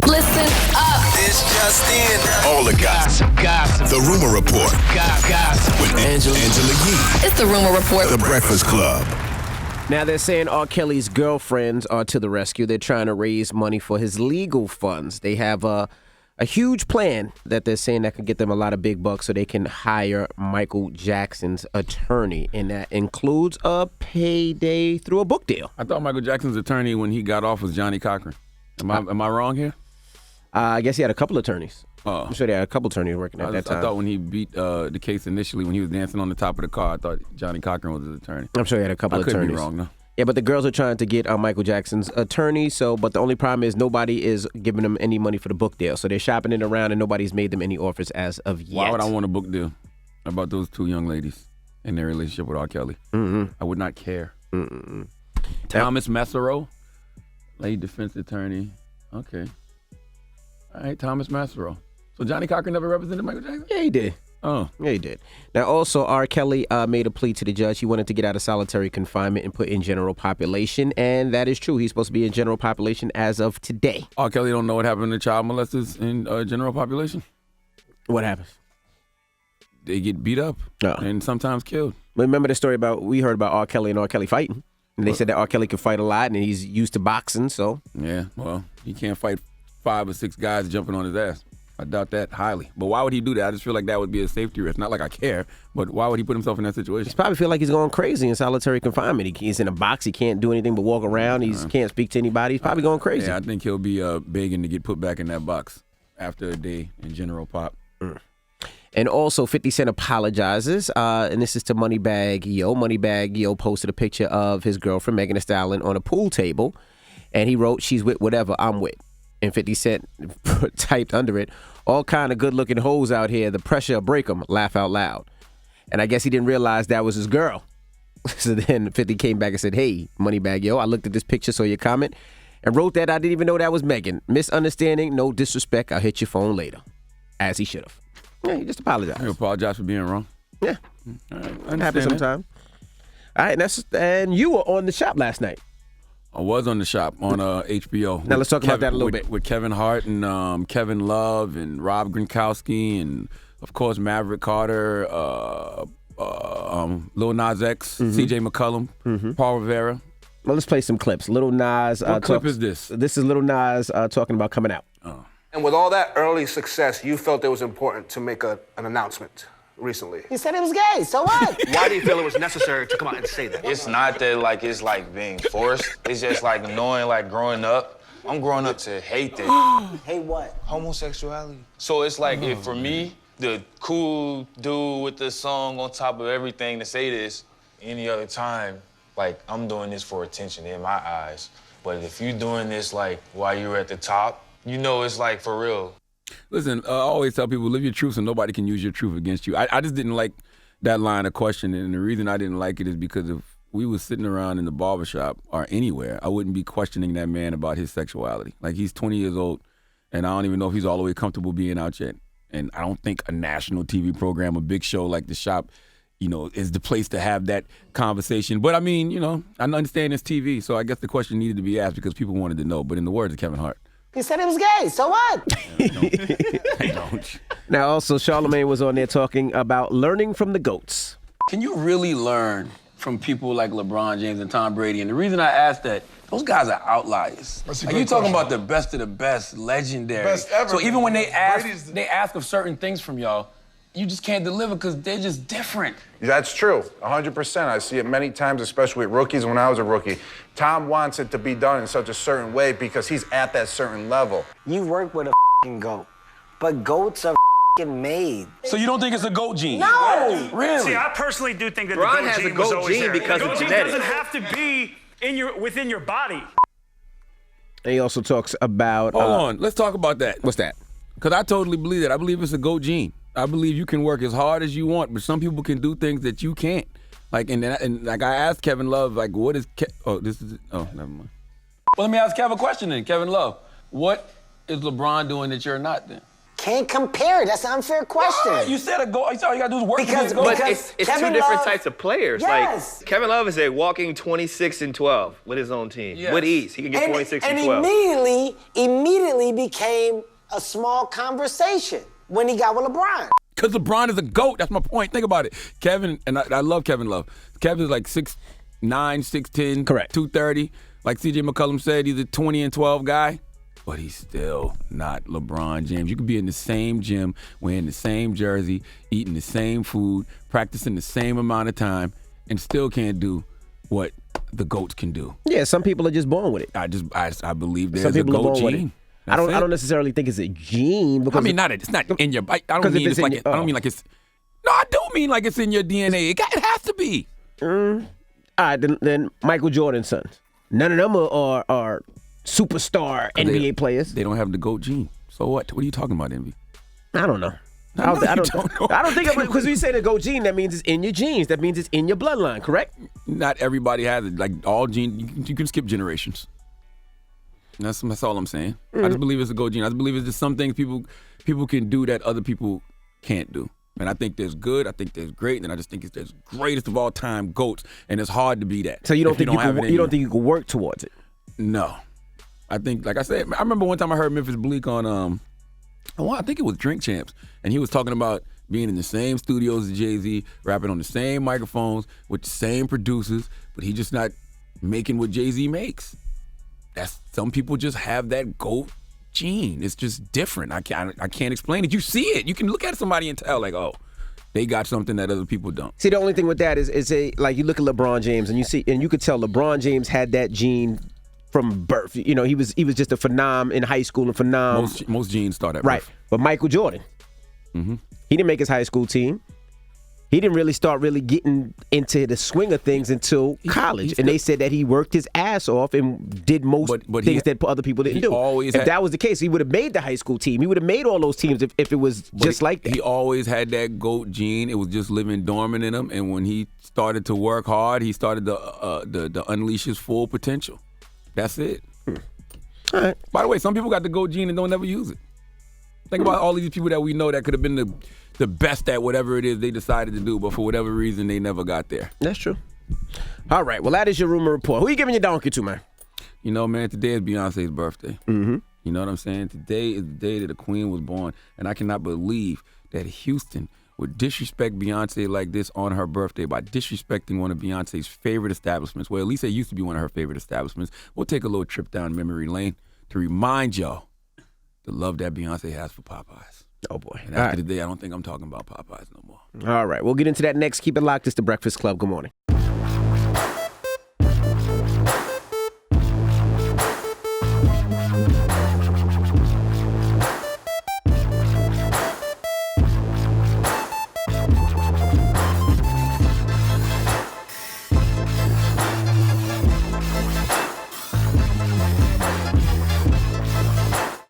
Listen up. This just in. All the gossip. The Rumor Report. Gossip. With Angela Yee. It's the Rumor Report. The Breakfast Club. Now they're saying R. Kelly's girlfriends are to the rescue. They're trying to raise money for his legal funds. They have a huge plan that they're saying that could get them a lot of big bucks so they can hire Michael Jackson's attorney. And that includes a payday through a book deal. I thought Michael Jackson's attorney when he got off was Johnny Cochran. Am I wrong here? I guess he had a couple attorneys. Oh. I'm sure they had a couple attorneys working at that time. I thought when he beat the case initially, when he was dancing on the top of the car, I thought Johnny Cochran was his attorney. I'm sure he had a couple attorneys. I could be wrong, though. Yeah, but the girls are trying to get Michael Jackson's attorney. But the only problem is nobody is giving them any money for the book deal. So they're shopping it around, and nobody's made them any offers as of yet. Why would I want a book deal about those two young ladies and their relationship with R. Kelly? Mm-hmm. I would not care. Mm-mm. Thomas Massaro, late defense attorney. Okay. All right, Thomas Massaro. So Johnny Cochran never represented Michael Jackson? Yeah, he did. Oh. Yeah, he did. Now, also, R. Kelly made a plea to the judge. He wanted to get out of solitary confinement and put in general population, and that is true. He's supposed to be in general population as of today. R. Kelly don't know what happened to child molesters in general population? What happens? They get beat up and sometimes killed. Remember the story we heard about R. Kelly and R. Kelly fighting? And they said that R. Kelly could fight a lot, and he's used to boxing, so. Yeah, well, he can't fight 5 or 6 guys jumping on his ass. I doubt that highly. But why would he do that? I just feel like that would be a safety risk. Not like I care, but why would he put himself in that situation? He probably feel like he's going crazy in solitary confinement. He's in a box. He can't do anything but walk around. He can't speak to anybody. He's probably going crazy. Yeah, I think he'll be begging to get put back in that box after a day in general pop. And also, 50 Cent apologizes, and this is to Moneybagg Yo. Moneybagg Yo posted a picture of his girlfriend, Megan Thee Stallion, on a pool table, and he wrote, "She's with whatever I'm with." And 50 Cent typed under it, "All kind of good-looking hoes out here. The pressure will break them. Laugh out loud." And I guess he didn't realize that was his girl. So then 50 came back and said, "Hey, Moneybagg Yo, I looked at this picture, saw your comment, and wrote that I didn't even know that was Megan. Misunderstanding, no disrespect. I'll hit your phone later." As he should have. Yeah, he just apologized. I apologize for being wrong. Yeah. All right, It happens sometime. All right, and you were on the shop last night. I was on the shop on HBO. Now let's talk about that a little bit. With Kevin Hart and Kevin Love and Rob Gronkowski and, of course, Maverick Carter, Lil Nas X, CJ McCollum, Paul Rivera. Well, let's play some clips. Lil Nas. What clip is this? This is Lil Nas talking about coming out. And with all that early success, you felt it was important to make an announcement recently. He said it was gay, so what? Why do you feel it was necessary to come out and say that? It's not that it's being forced. It's just knowing growing up. I'm growing up to hate this. Hate what? Homosexuality. So it's if for me, the cool dude with the song on top of everything to say this, any other time, I'm doing this for attention in my eyes. But if you're doing this while you're at the top, it's for real. Listen, I always tell people, live your truth so nobody can use your truth against you. I just didn't like that line of questioning, and the reason I didn't like it is because if we was sitting around in the barbershop or anywhere, I wouldn't be questioning that man about his sexuality. He's 20 years old, and I don't even know if he's all the way comfortable being out yet. And I don't think a national TV program, a big show like The Shop, is the place to have that conversation. But I mean, I understand it's TV, so I guess the question needed to be asked because people wanted to know. But in the words of Kevin Hart, he said it was gay, so what? I don't. Now, also, Charlamagne was on there talking about learning from the GOATs. Can you really learn from people like LeBron James and Tom Brady? And the reason I ask that, those guys are outliers. You talking about the best of the best, legendary. Best ever. So even when they ask of certain things from y'all, you just can't deliver because they're just different. That's true, 100%. I see it many times, especially with rookies when I was a rookie. Tom wants it to be done in such a certain way because he's at that certain level. You work with a GOAT, but GOATs are made. So you don't think it's a GOAT gene? No! Really? See, I personally do think that Ron the has GOAT a gene was GOAT always gene there. because the of GOAT gene genetics. doesn't have to be within your body. And he also talks about... Hold on, let's talk about that. What's that? Because I totally believe that. I believe it's a GOAT gene. I believe you can work as hard as you want, but some people can do things that you can't. And I asked Kevin Love, what is... never mind. Well, let me ask Kev a question then. Kevin Love, what is LeBron doing that you're not then? can't compare. That's an unfair question. Why? You said a GOAT. All you got to do is work Because- to be a GOAT. But it's two Kevin different Love- types of players. Yes. Like Kevin Love is a walking 26-12 with his own team. Yes. With ease. He can get 26 and 12. And immediately became a small conversation when he got with LeBron. Because LeBron is a GOAT. That's my point. Think about it. Kevin, and I love Kevin Love. Kevin's like 6'9", 6'10", Correct. 230. Like C.J. McCollum said, he's a 20 and 12 guy. But he's still not LeBron James. You could be in the same gym, wearing the same jersey, eating the same food, practicing the same amount of time, and still can't do what the GOATs can do. Yeah, some people are just born with it. I believe there's Some a people are GOAT born with it. gene. I That's it. don't necessarily think it's a gene because I mean, it's not in your. I don't Because if mean it's it's like. in I don't mean like it's. No, I do mean like it's in your DNA. It has to be. All right, then Michael Jordan's sons. None of them are superstar NBA players. They don't have the GOAT gene. So what? What are you talking about, Envy? I don't know. I know you don't know. I don't think because when you say the GOAT gene, that means it's in your genes. That means it's in your bloodline, correct? Not everybody has it. Like all genes, you can skip generations. That's all I'm saying. I just believe it's a GOAT gene. I just believe it's just some things people can do that other people can't do. And I think there's good. I think there's great. And I just think there's greatest of all time GOATs. And it's hard to be that. So you don't if think you have it in don't think you can work towards it? No. I think, like I said, I remember one time I heard Memphis Bleak on, I think it was Drink Champs, and he was talking about being in the same studios as Jay-Z, rapping on the same microphones with the same producers, but he just not making what Jay-Z makes. Some people just have that GOAT gene. It's just different. I can't explain it. You see it. You can look at somebody and tell, like, oh, they got something that other people don't. See, the only thing with that is like you look at LeBron James and you could tell LeBron James had that gene from birth. You know, he was just a phenom in high school, a phenom. Most genes start at right. birth. But Michael Jordan, he didn't make his high school team. He didn't really start getting into the swing of things until college. And they said that he worked his ass off and did most things that other people didn't do. If that was the case, he would have made the high school team. He would have made all those teams if it was just like that. He always had that GOAT gene. It was just living dormant in him. And when he started to work hard, he started to unleash his full potential. That's it. All right. By the way, some people got the GOAT gene and don't ever use it. Think about all these people that we know that could have been the best at whatever it is they decided to do, but for whatever reason, they never got there. That's true. All right. Well, that is your rumor report. Who you giving your donkey to, man? You know, man, today is Beyonce's birthday. Mm-hmm. You know what I'm saying? Today is the day that the queen was born, and I cannot believe that Houston would disrespect Beyonce like this on her birthday by disrespecting one of Beyonce's favorite establishments. Well, at least it used to be one of her favorite establishments. We'll take a little trip down memory lane to remind y'all the love that Beyonce has for Popeyes. Oh, boy. And after the day, I don't think I'm talking about Popeyes no more. All right. We'll get into that next. Keep it locked. It's The Breakfast Club. Good morning.